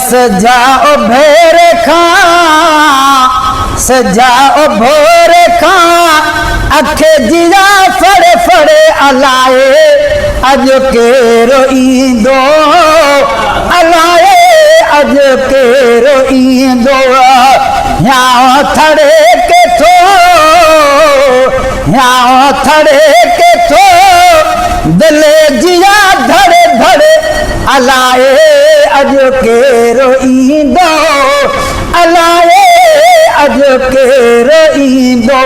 सजाओ भेर खां सजाओ भोर खां अखे जिया फड़े फड़े अलाए अज केरो ईंदो अलाए अज केरो ईंदो यहाँ थड़े के थो यहाँ थड़े के थो दिल जिया धड़े धड़े अलाए अज केरो ईंदो अलाए अज केरो ईंदो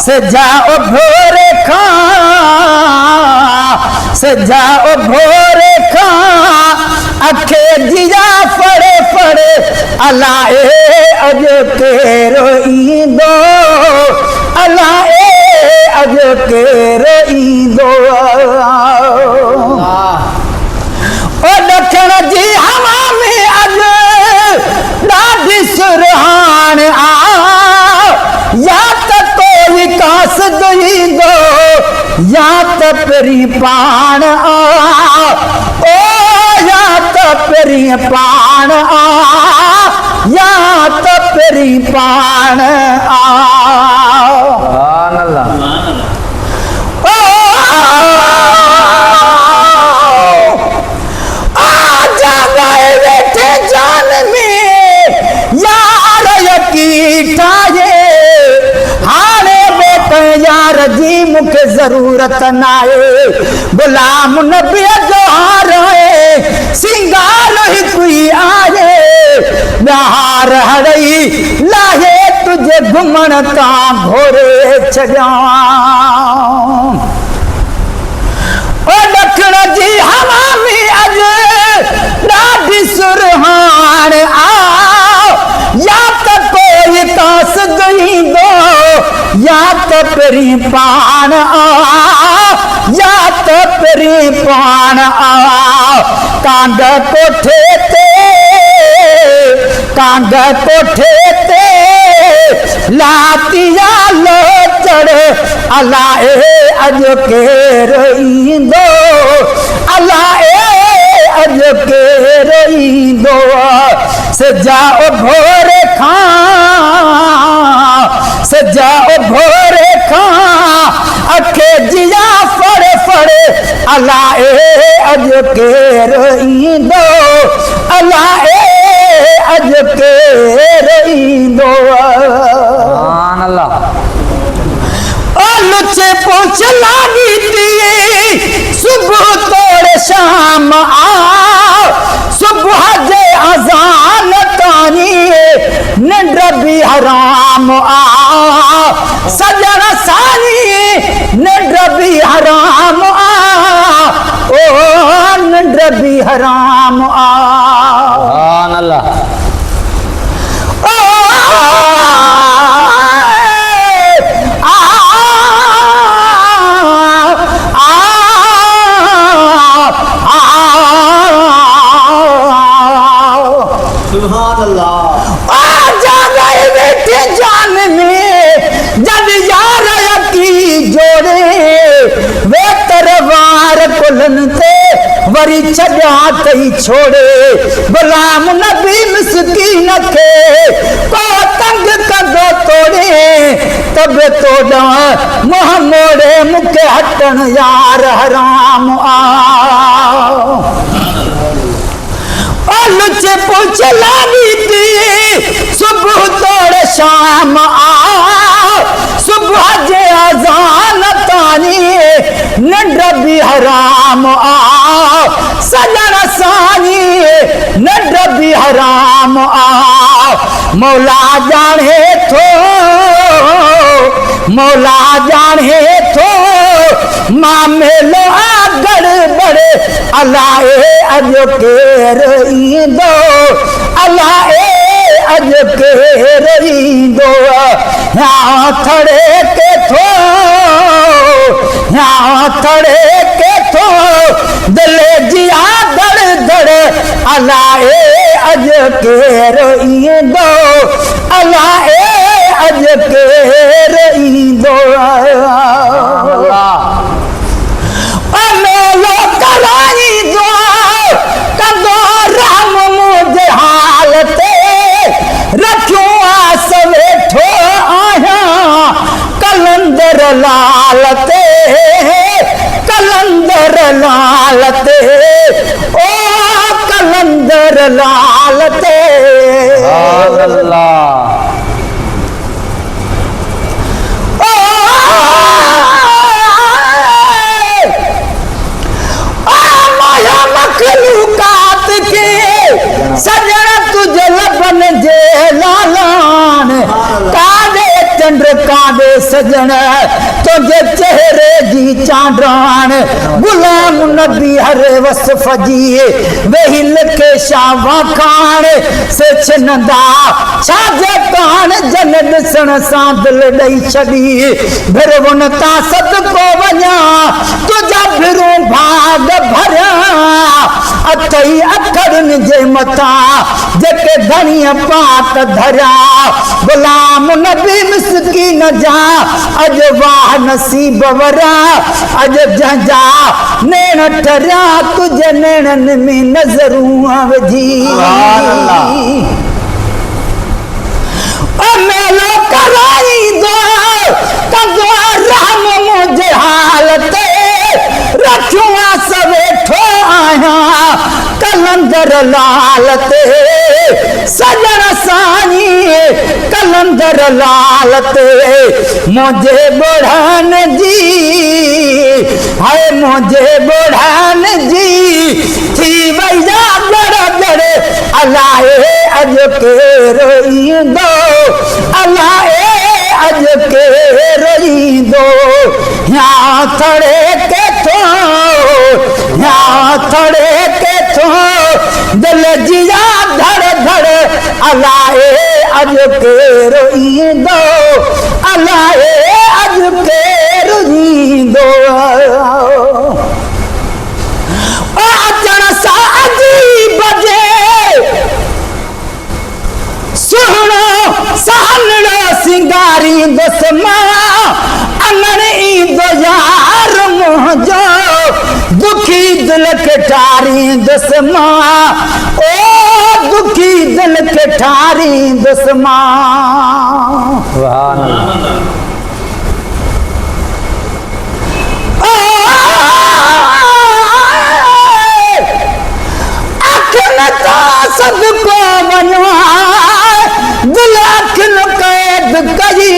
सजाओ भोर खां सजाओ भोर खां अखे जिया फड़े फड़े अलाए अज केरो ईंदो अलाए अज केरो ईंदो दखण जी हवा में अज ॾाढी सुरहान आ या त को विकास ईंदो या त पहिरीं पाण आ ओ या त पहिरीं पाण आ या त पहिरीं पाण आ जी मुझे जरूरत नाए गुलाम नबी जो हारे सिंगार ही कोई आए बहार हरई लाहे तुझे घुमण ता घोरे छॾिया ओ दखण जी हवा में अज ॾाढी सुरहान आ या त कोई कास ईंदो या तो पहिरीं पाण आ या तो पहिरीं पाण आ कांड कोठे ते लातिया लो चढ़े अलाए अज केरो ईंदो अलाए अज केरो ईंदो सजाओ भोर खां सजाओ भोर खां अखे जिया फड़े फड़े अलाए अज केरो ईंदो अलाए अज केरो ईंदो ओ लुचे पहुंच लागी थी सुबह तोड़े शाम आ सुबह जे अजान तानी निंड भी हराम आ सजन सारी निंड भी हराम आ ओ निंड भी हराम आ वरी छॾिया तई छोड़े गुलाम नबी मिसकीन खे को तंग कंदो तोड़े तब तोड़ा मुंह मोड़े मूंखे हटण यार हराम आ लुचे पूछ लागी थी सुबह तोड़े शाम आ सुबह जे अजान तानी निंड भी हराम आ सजन सानी निंड भी हराम आ मौला जाने थो मामेलो गड़बड़े अलाए अज केरो ईंदो अलाए अज केरो ईंदो यहाँ थड़े के थो यहाँ थड़े के थो दिल जिया धड़ धड़ अलाए अज केरो ईंदो अलाए अज केरो ईंदो लाल ते कलंदर लाल ते ओ कलंदर लाल ते अल्लाह माया मखलूकात के सजन तुझे लबन जे लालान कादे चंद्र कादे सजन तुझे चेहरे जी चांडान गुलाम नबी हरे वसफ जी वही लिखे शावा खान से छिनदा छाजे कान जन ॾिसण सां दिल ॾेई छॾी भिरवन तां सदको वञा तुझा भिरूं भाग भरिया अथई अखरनि जे मथां जेके धणीअ पात धरिया गुलाम नबी मिसकीन जा अॼु वाह नसीब वरिया अॼु जंहिंजा नेण ठरिया तुझे नेणनि में नज़रूं विझी मेलो कराईंदो कंदो रहम मुंहिंजे हाल ते रखियो आहे वेठो आहियां कलंदर लाल ते सजण साईं कलंदर लाल ते मुंहिंजे बुढ़ान जी हाय मुंहिंजे बुढ़ान जी थी वई जड़ जड़ अलाए अॼु केरु ईंदो अलाए अॼु केरु ईंदो या थड़े केथो दिल जिया धड़ धड़ अलाए अॼु केरु ईंदो अलाए अॼु केरु ईंदो अचण सां अजीब जे सुहिणो सानड़ो सिंगारींदुसि मां अनण ईंदो यार मुंहिंजो दुखी दिल खे ठारींदुसि मां ओ दुखी दिल खे ठारींदुसि मां सदको वञो दिल अखिन कैद कई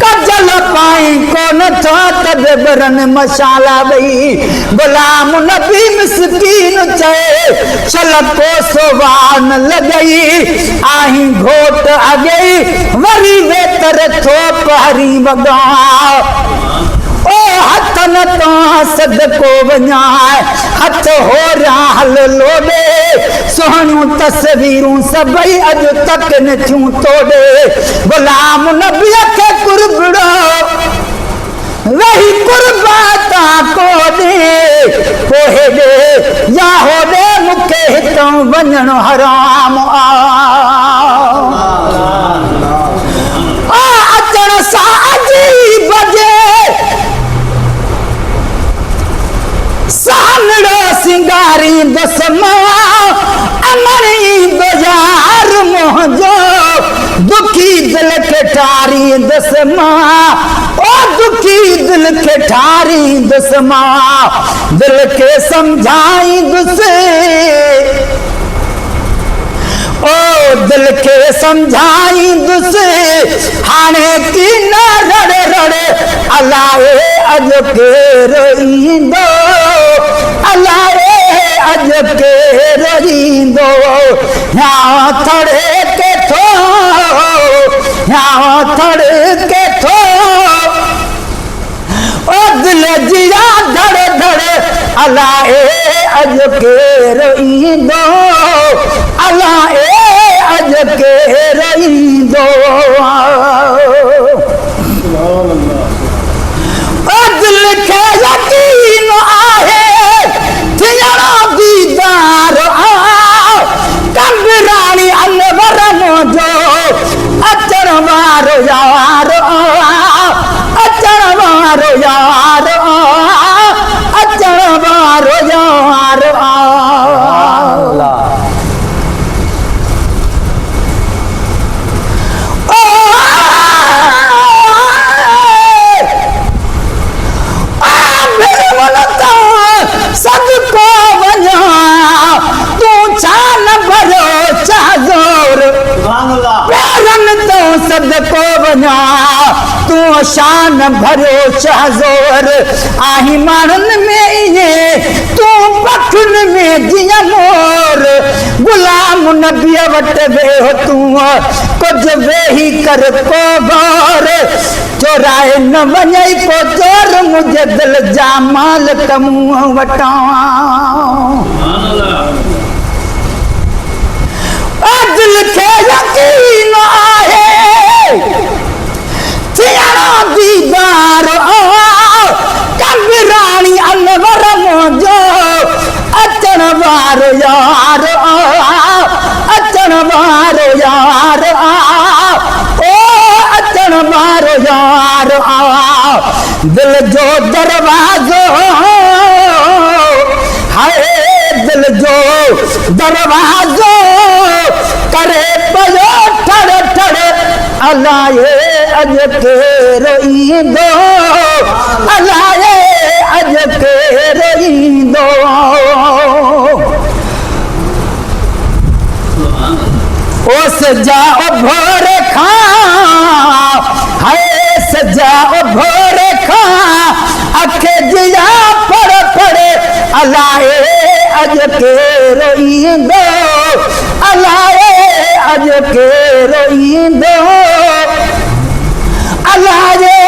कजल पाई कोन था तब बरन मशाला वई गुलाम नबी मिसकीन चए चल को सोवान लॻई आहीं घोट अॻई वरी वेतर थोप हरी वॻा ओ हथन तां सदको वञाए हथ हो हल लोॾे सुहिणियूं तस्वीरूं सभई अॼु तक न थियूं तोड़े गुलाम नबीअ खे कुरबड़ो वही कुर्बाता कोॾे पोइ ॾे या होॾे मूंखे हितां वञणु हराम अचण सां अजीब जे सानड़ो सिंगारींदुसि मां अमर ईंदो यार मुंहिंजो दुखी दिल खे ठारींदुसि मां ओ दुखी दिल खे ठारींदुसि मां दिल खे सम्झाईंदुसि ओ दिल खे सम्झाईंदुसि हाणे की न रड़ रड़ अलाए अॼु केरु ईंदो अलाए अॼु केरु ईंदो या थड़े केथो ओ दिल जिया धड़ धड़ अलाए अॼु केरु ईंदो अलाए अॼु केरु ईंदो दिल खे यकीन आहे थियणो दीदार कंबराणी अनवर मुंहिंजो अचण वारो यार अचण वारो यार अचण वारो यार शान भरो शहज़ोर आही मानन में इने तू पखन में जिया मोर गुलाम नबी वट वेहो तू कुछ वेही कर को गौर चोराए न वञई को चोर मुझे दिल जा माल कमू वटा दिल के यकीन आहे थियणो दीदार कबीरानी अनवर मुंहिंजो अचण वारो यार अचण वारो यार ओ अचण वारो यार दिल जो दरवाज़ो हाय दिल जो दरवाज़ो करे पयो ठड़ ठड़ अलाए अज केरो ईंदो अलाए अज केरो ईंदो ओ सजाओ भोर खां हाय सजाओ भोर खां अखे जिया पड़ पड़े अलाए अज केरो ईंदो अलाए अज केरो ईंदो अलाए